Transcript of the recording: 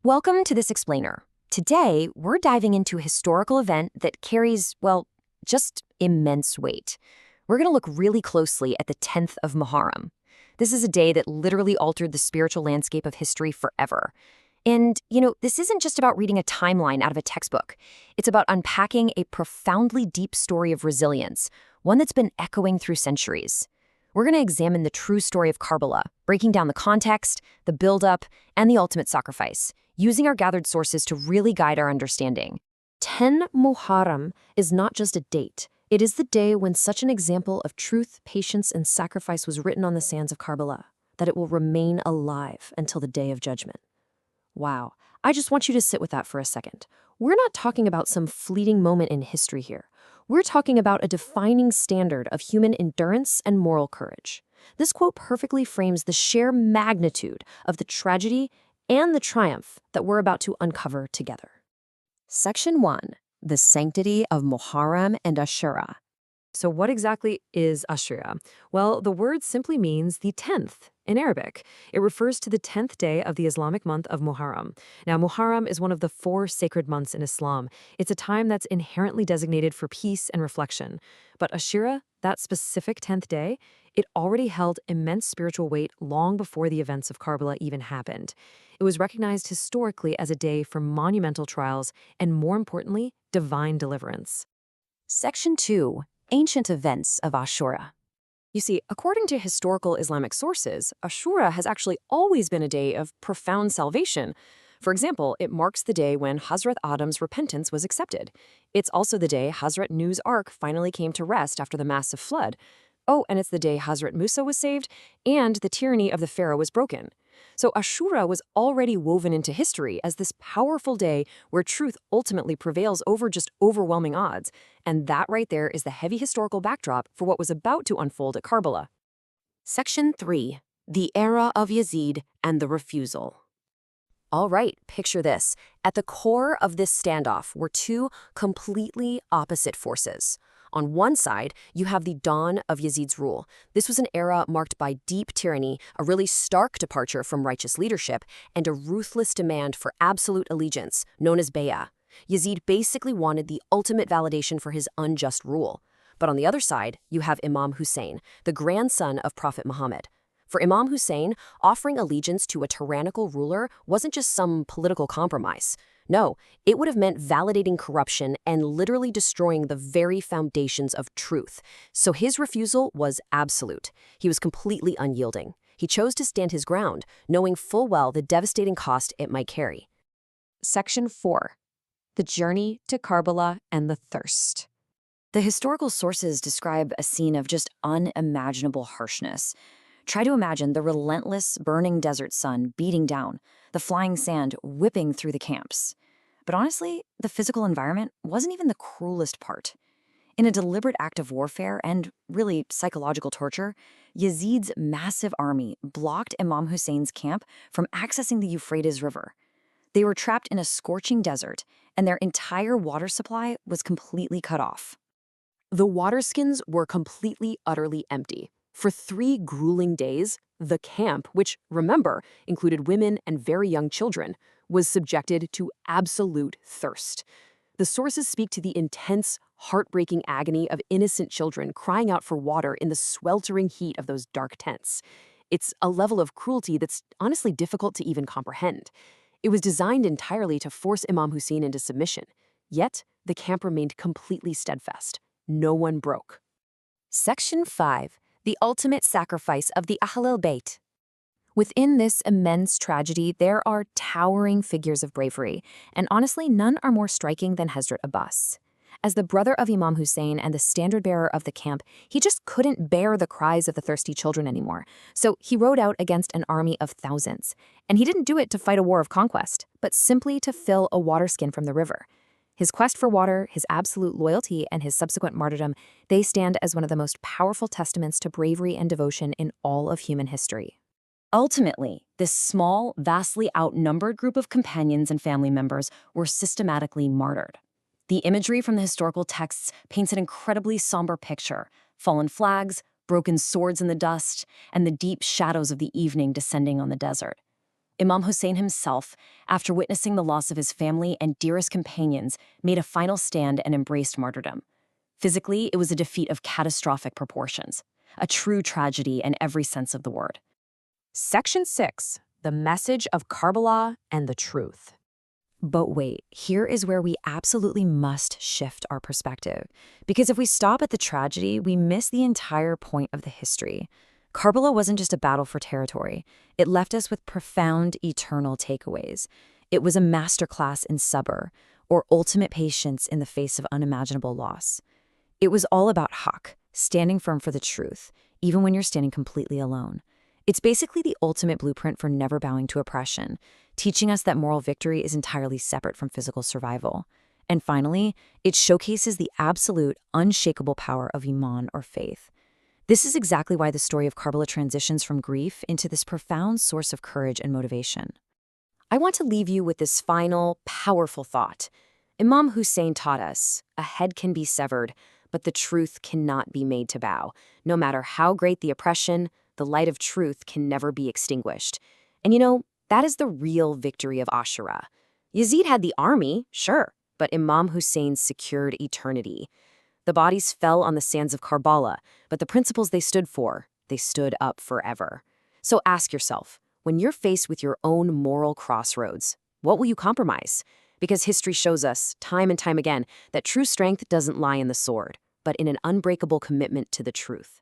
Welcome to this explainer. Today, we're diving into a historical event that carries, well, just immense weight. We're going to look really closely at the 10th of Muharram. This is a day that literally altered the spiritual landscape of history forever. And, this isn't just about reading a timeline out of a textbook. It's about unpacking a profoundly deep story of resilience, one that's been echoing through centuries. We're going to examine the true story of Karbala, breaking down the context, the buildup, and the ultimate sacrifice, using our gathered sources to really guide our understanding. 10 Muharram is not just a date. It is the day when such an example of truth, patience, and sacrifice was written on the sands of Karbala, that it will remain alive until the day of judgment. Wow, I just want you to sit with that for a second. We're not talking about some fleeting moment in history here. We're talking about a defining standard of human endurance and moral courage. This quote perfectly frames the sheer magnitude of the tragedy and the triumph that we're about to uncover together. Section 1. The Sanctity of Muharram and Ashura. So what exactly is Ashura? Well, the word simply means the 10th in Arabic. It refers to the 10th day of the Islamic month of Muharram. Now, Muharram is one of the 4 sacred months in Islam. It's a time that's inherently designated for peace and reflection. But Ashura, that specific 10th day, it already held immense spiritual weight long before the events of Karbala even happened. It was recognized historically as a day for monumental trials and, more importantly, divine deliverance. Section 2. Ancient events of Ashura. You see, according to historical Islamic sources, Ashura has actually always been a day of profound salvation. For example, it marks the day when Hazrat Adam's repentance was accepted. It's also the day Hazrat Nuh's ark finally came to rest after the massive flood. Oh, and it's the day Hazrat Musa was saved and the tyranny of the Pharaoh was broken. So Ashura was already woven into history as this powerful day where truth ultimately prevails over just overwhelming odds. And that right there is the heavy historical backdrop for what was about to unfold at Karbala. Section 3. The Era of Yazid and the Refusal. All right, picture this. At the core of this standoff were 2 completely opposite forces. On one side, you have the dawn of Yazid's rule. This was an era marked by deep tyranny, a really stark departure from righteous leadership, and a ruthless demand for absolute allegiance, known as bay'ah. Yazid basically wanted the ultimate validation for his unjust rule. But on the other side, you have Imam Hussain, the grandson of Prophet Muhammad. For Imam Hussain, offering allegiance to a tyrannical ruler wasn't just some political compromise. No, it would have meant validating corruption and literally destroying the very foundations of truth. So his refusal was absolute. He was completely unyielding. He chose to stand his ground, knowing full well the devastating cost it might carry. Section 4. The Journey to Karbala and the Thirst. The historical sources describe a scene of just unimaginable harshness. Try to imagine the relentless, burning desert sun beating down, the flying sand whipping through the camps. But honestly, the physical environment wasn't even the cruelest part. In a deliberate act of warfare and, really, psychological torture, Yazid's massive army blocked Imam Hussein's camp from accessing the Euphrates River. They were trapped in a scorching desert, and their entire water supply was completely cut off. The waterskins were completely, utterly empty. For 3 grueling days, the camp, which, remember, included women and very young children, was subjected to absolute thirst. The sources speak to the intense, heartbreaking agony of innocent children crying out for water in the sweltering heat of those dark tents. It's a level of cruelty that's honestly difficult to even comprehend. It was designed entirely to force Imam Hussein into submission. Yet, the camp remained completely steadfast. No one broke. Section 5. The ultimate sacrifice of the Ahlul Bayt. Within this immense tragedy, there are towering figures of bravery, and honestly, none are more striking than Hazrat Abbas. As the brother of Imam Hussain and the standard-bearer of the camp, he just couldn't bear the cries of the thirsty children anymore, so he rode out against an army of thousands. And he didn't do it to fight a war of conquest, but simply to fill a waterskin from the river. His quest for water, his absolute loyalty, and his subsequent martyrdom, they stand as one of the most powerful testaments to bravery and devotion in all of human history. Ultimately, this small, vastly outnumbered group of companions and family members were systematically martyred. The imagery from the historical texts paints an incredibly somber picture: fallen flags, broken swords in the dust, and the deep shadows of the evening descending on the desert. Imam Hussain himself, after witnessing the loss of his family and dearest companions, made a final stand and embraced martyrdom. Physically, it was a defeat of catastrophic proportions, a true tragedy in every sense of the word. Section 6. The Message of Karbala and the Truth. But wait, here is where we absolutely must shift our perspective. Because if we stop at the tragedy, we miss the entire point of the history. Karbala wasn't just a battle for territory. It left us with profound, eternal takeaways. It was a masterclass in sabr, or ultimate patience in the face of unimaginable loss. It was all about haq, standing firm for the truth, even when you're standing completely alone. It's basically the ultimate blueprint for never bowing to oppression, teaching us that moral victory is entirely separate from physical survival. And finally, it showcases the absolute, unshakable power of iman, or faith. This is exactly why the story of Karbala transitions from grief into this profound source of courage and motivation. I want to leave you with this final, powerful thought. Imam Hussain taught us, a head can be severed, but the truth cannot be made to bow. No matter how great the oppression, the light of truth can never be extinguished. And that is the real victory of Ashura. Yazid had the army, sure, but Imam Hussain secured eternity. The bodies fell on the sands of Karbala, but the principles they stood for, they stood up forever. So ask yourself, when you're faced with your own moral crossroads, what will you compromise? Because history shows us, time and time again, that true strength doesn't lie in the sword, but in an unbreakable commitment to the truth.